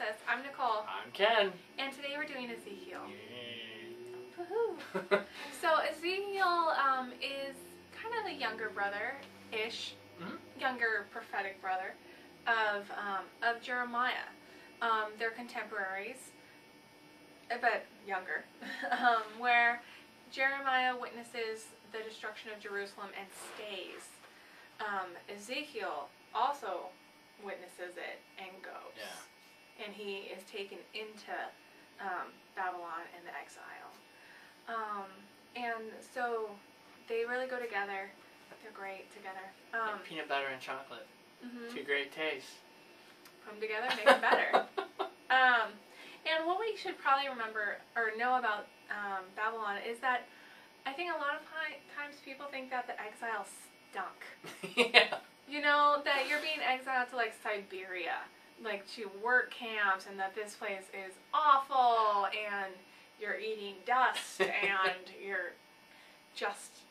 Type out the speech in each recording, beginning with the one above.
Yes, I'm Nicole. I'm Ken. And today we're doing Ezekiel. Yay. Woohoo! So Ezekiel is kind of the younger brother-ish, younger prophetic brother of Jeremiah. They're contemporaries, but younger, where Jeremiah witnesses the destruction of Jerusalem and stays. Ezekiel also witnesses it and goes. Yeah. And he is taken into Babylon and the exile. And so they really go together. They're great together. Like peanut butter and chocolate. Two great tastes. Put them together, make them better. And what we should probably remember or know about Babylon is that I think a lot of times people think that the exile stunk. Yeah. You know, that you're being exiled to like Siberia, like to work camps, and that this place is awful, and you're eating dust, and you're just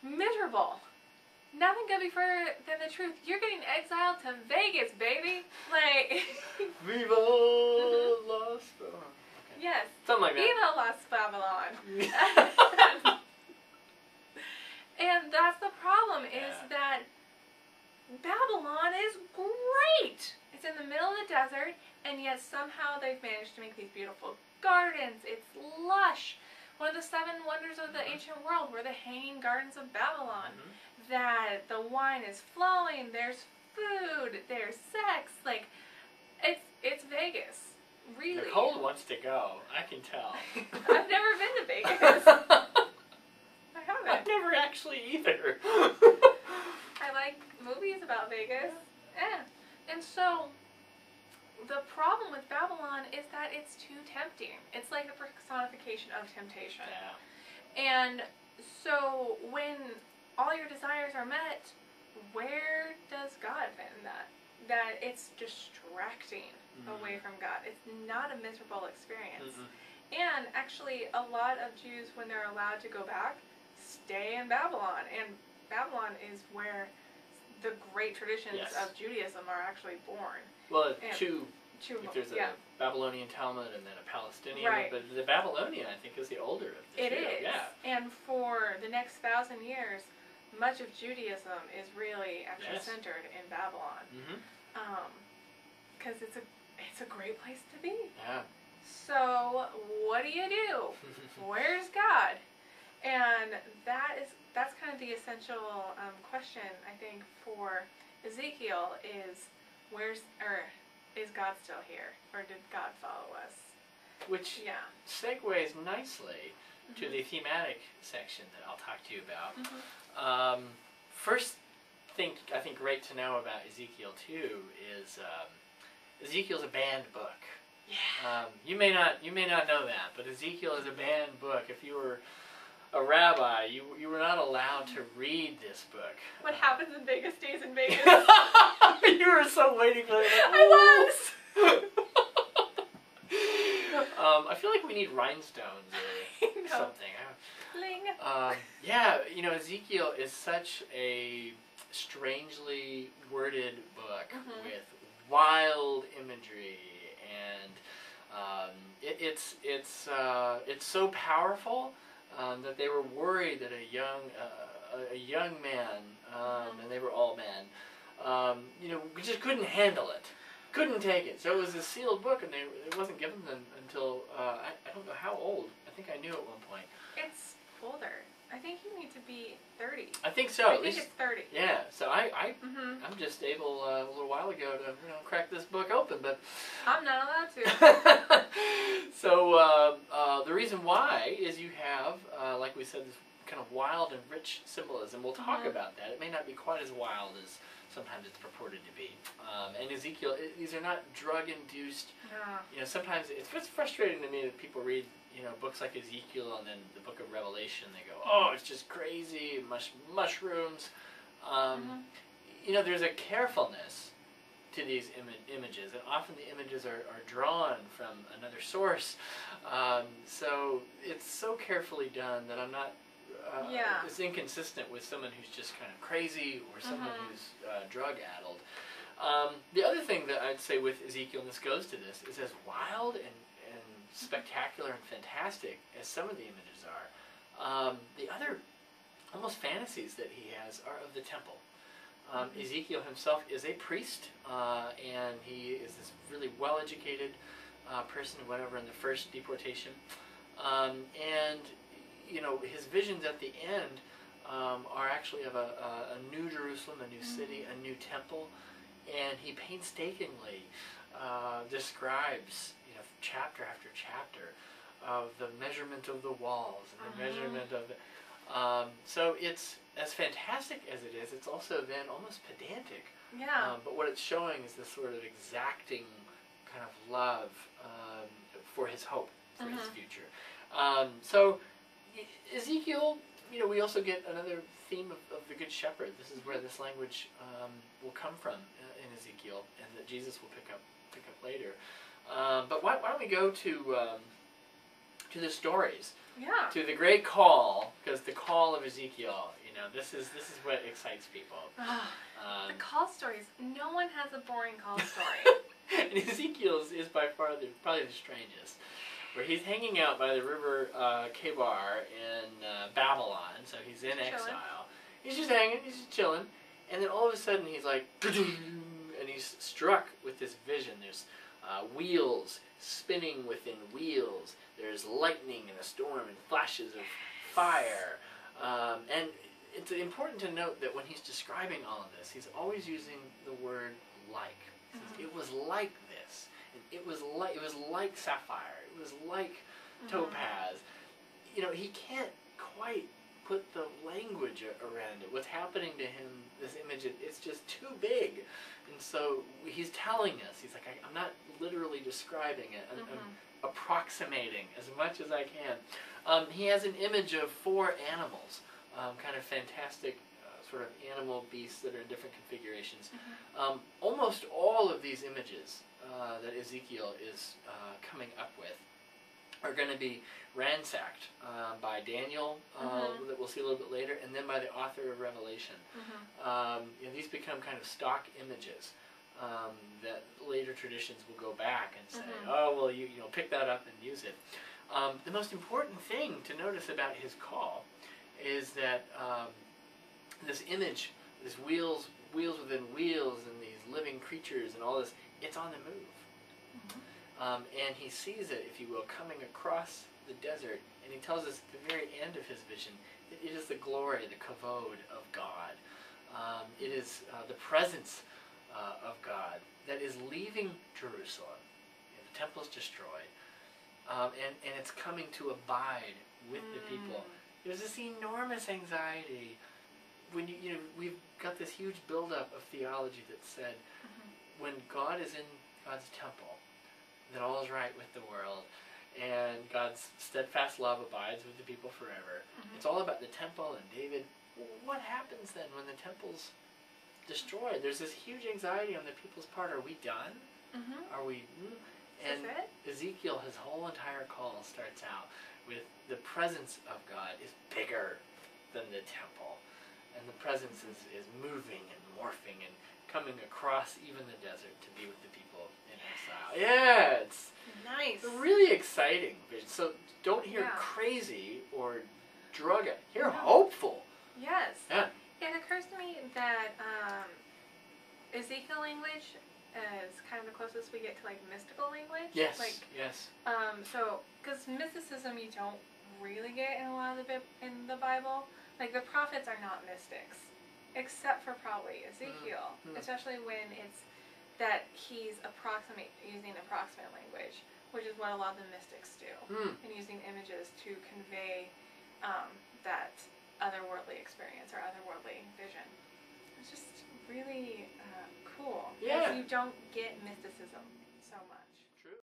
miserable. Nothing could be further than the truth. You're getting exiled to Vegas, baby. Like, Viva Las Babylon. Okay. Yes. Something like that. Viva Las Babylon. And that's the problem, is that Babylon is great. It's in the middle of the desert, and yet somehow they've managed to make these beautiful gardens. It's lush. One of the 7 wonders of the ancient world were the hanging gardens of Babylon. That the wine is flowing, there's food, there's sex. Like, it's Vegas. Really. Nicole wants to go. I can tell. I've never been to Vegas. I haven't. I've never actually either. I like movies about Vegas. Yeah. And so, the problem with Babylon is that it's too tempting. It's like a personification of temptation. Yeah. And so, when all your desires are met, where does God fit in that? That it's distracting away from God. It's not a miserable experience. And actually, a lot of Jews, when they're allowed to go back, stay in Babylon. And Babylon is where the great traditions of Judaism are actually born. Well, there's a yeah. Babylonian Talmud and then a Palestinian, Right. but the Babylonian, I think, is the older of the two. It is. Yeah. And for the next 1,000 years, much of Judaism is really actually centered in Babylon. Because it's a great place to be. Yeah. So what do you do? Where's God? And that's kind of the essential question, I think, for Ezekiel is is God still here, or did God follow us? Which segues nicely to the thematic section that I'll talk to you about. First thing I think great to know about Ezekiel too is Ezekiel's a banned book. Yeah. You may not know that, but Ezekiel is a banned book. If you were a rabbi, you were not allowed to read this book. What happens in Vegas stays in Vegas. You were so waiting for that. I was. I feel like we need rhinestones or something. Bling. Yeah, you know, Ezekiel is such a strangely worded book with wild imagery, and it's so powerful that they were worried that a young man, and they were all men, you know, just couldn't handle it. Couldn't take it. So it was a sealed book, and it wasn't given them until, I don't know how old. I think I knew at one point. It's older. I think you need to be 30. I think so. I think it's 30. Yeah, so I'm just able a little while ago to crack this book open, but I'm not allowed to. So the reason why is you have, like we said, this kind of wild and rich symbolism. We'll talk about that. It may not be quite as wild as sometimes it's purported to be. And Ezekiel, these are not drug-induced. No. You know, sometimes it's frustrating to me that people read, you know, books like Ezekiel and then the book of Revelation. They go, oh, it's just crazy, mushrooms. You know, there's a carefulness to these images, and often the images are drawn from another source. So it's so carefully done that I'm not it's inconsistent with someone who's just kind of crazy or someone who's drug-addled. The other thing that I'd say with Ezekiel, and this goes to this, is as wild and spectacular and fantastic as some of the images are, the other almost fantasies that he has are of the temple. Ezekiel himself is a priest, and he is this really well-educated person who went over in the first deportation. And, you know, his visions at the end are actually of a new Jerusalem, a new city, a new temple, and he painstakingly describes, you know, chapter after chapter of the measurement of the walls and the measurement of the... so it's as fantastic as it is, it's also then almost pedantic. Yeah. But what it's showing is this sort of exacting kind of love for his hope, for his future. So Ezekiel, you know, we also get another theme of the Good Shepherd. This is where this language will come from in Ezekiel, and that Jesus will pick up later. But why don't we go to the stories? Yeah. To the great call, because the call of Ezekiel, you know, this is what excites people. The call stories. No one has a boring call story. And Ezekiel's is by far probably the strangest, where he's hanging out by the river Kebar in Babylon, so he's in exile. He's just hanging, he's just chilling, and then all of a sudden he's like, and he's struck with this vision. There's wheels spinning within wheels. There's lightning and a storm and flashes of fire. And it's important to note that when he's describing all of this, he's always using the word like. He says, it was like this. And it was like sapphire. It was like topaz. You know, he can't quite put the language around it. What's happening to him, this image, it's just too big. And so he's telling us, he's like, I'm not literally describing it. I'm approximating as much as I can. He has an image of 4 animals, kind of fantastic sort of animal beasts that are in different configurations. Almost all of these images that Ezekiel is coming up with are going to be ransacked by Daniel, that we'll see a little bit later, and then by the author of Revelation. You know, these become kind of stock images that later traditions will go back and say, oh, well, you know, pick that up and use it. The most important thing to notice about his call is that this image, this wheels within wheels, and these living creatures and all this, it's on the move. And he sees it, if you will, coming across the desert, and he tells us at the very end of his vision, it is the glory, the kavod of God. It is the presence of God that is leaving Jerusalem. You know, the temple is destroyed, and it's coming to abide with the people. There's this enormous anxiety when you know, we've got this huge buildup of theology that said when God is in God's temple, then all is right with the world, and God's steadfast love abides with the people forever. It's all about the temple and David. What happens then when the temple's destroyed? There's this huge anxiety on the people's part. Are we done? Are we... And Ezekiel, his whole entire call starts out with the presence of God is bigger than the temple. And the presence is moving and morphing and coming across even the desert to be with the people in exile. Yeah, it's nice. Really exciting vision. So don't hear crazy or drug it. Hear hopeful. Yes. Yeah. It occurs to me that Ezekiel language is kind of the closest we get to like mystical language. Yes. Like, yes. So, because mysticism you don't really get in a lot of in the Bible. Like the prophets are not mystics, except for probably Ezekiel, especially when it's that he's using approximate language, which is what a lot of the mystics do, and using images to convey that otherworldly experience or otherworldly vision. It's just really cool. Yeah. Because you don't get mysticism so much.